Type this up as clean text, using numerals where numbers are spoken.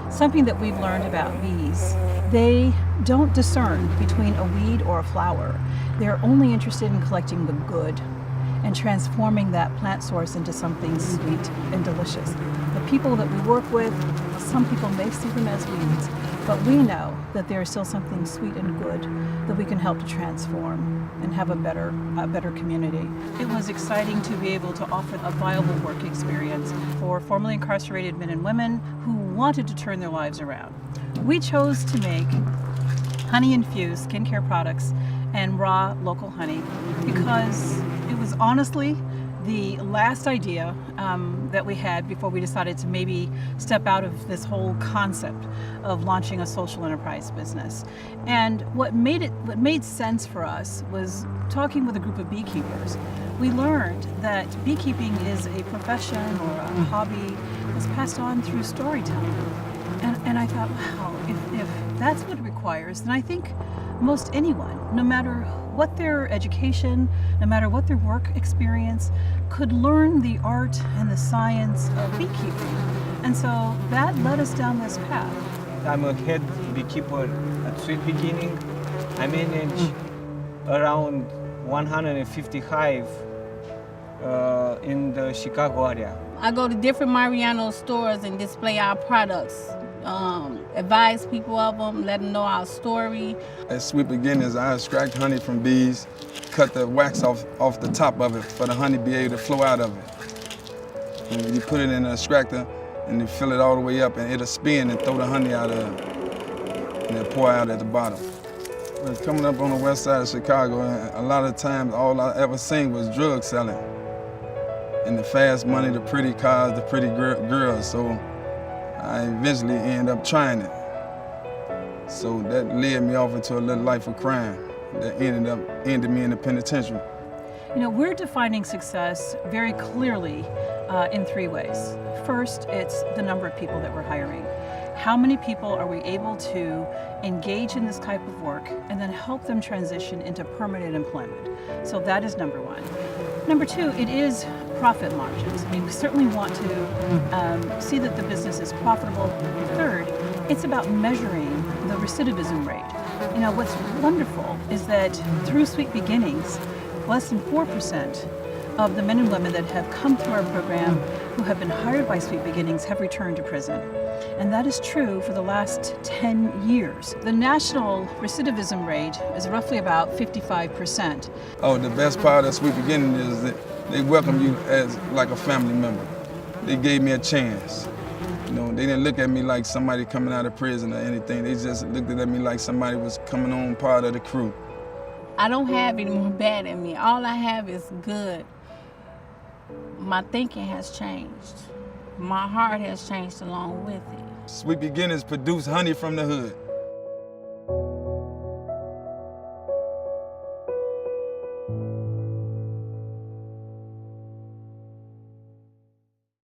Something that we've learned about bees, they don't discern between a weed or a flower. They're only interested in collecting the good and transforming that plant source into something sweet and delicious. The people that we work with, some people may see them as weeds, but we know that there is still something sweet and good that we can help to transform and have a better community. It was exciting to be able to offer a viable work experience for formerly incarcerated men and women who wanted to turn their lives around. We chose to make honey-infused skincare products and raw local honey because it was honestly the last idea that we had before we decided to maybe step out of this whole concept of launching a social enterprise business. And what made sense for us was talking with a group of beekeepers. We learned that beekeeping is a profession or a hobby that's passed on through storytelling. And I thought, wow, if that's what it requires, then I think most anyone, no matter what their education, no matter what their work experience, could learn the art and the science of beekeeping. And so that led us down this path. I'm a head beekeeper at Sweet Beginning. I manage around 150 hives in the Chicago area. I go to different Mariano stores and display our products, advise people of them, let them know our story. At Sweet Beginnings, I extract honey from bees, cut the wax off the top of it for the honey to be able to flow out of it. And you put it in an extractor and you fill it all the way up and it'll spin and throw the honey out of it and it'll pour out at the bottom. When coming up on the west side of Chicago, and a lot of times all I ever seen was drug selling. And the fast money, the pretty cars, the pretty girls. So I eventually ended up trying it. So that led me off into a little life of crime that ended me in the penitentiary. You know, we're defining success very clearly in three ways. First, it's the number of people that we're hiring. How many people are we able to engage in this type of work and then help them transition into permanent employment? So that is number one. Number two, it is profit margins. I mean, we certainly want to see that the business is profitable. Third, it's about measuring the recidivism rate. You know, what's wonderful is that through Sweet Beginnings, less than 4% of the men and women that have come through our program who have been hired by Sweet Beginnings have returned to prison. And that is true for the last 10 years. The national recidivism rate is roughly about 55%. Oh, the best part of Sweet Beginnings is that they welcome you as like a family member. They gave me a chance. You know, they didn't look at me like somebody coming out of prison or anything. They just looked at me like somebody was coming on part of the crew. I don't have any more bad in me. All I have is good. My thinking has changed. My heart has changed along with it. Sweet Beginnings produce honey from the hood.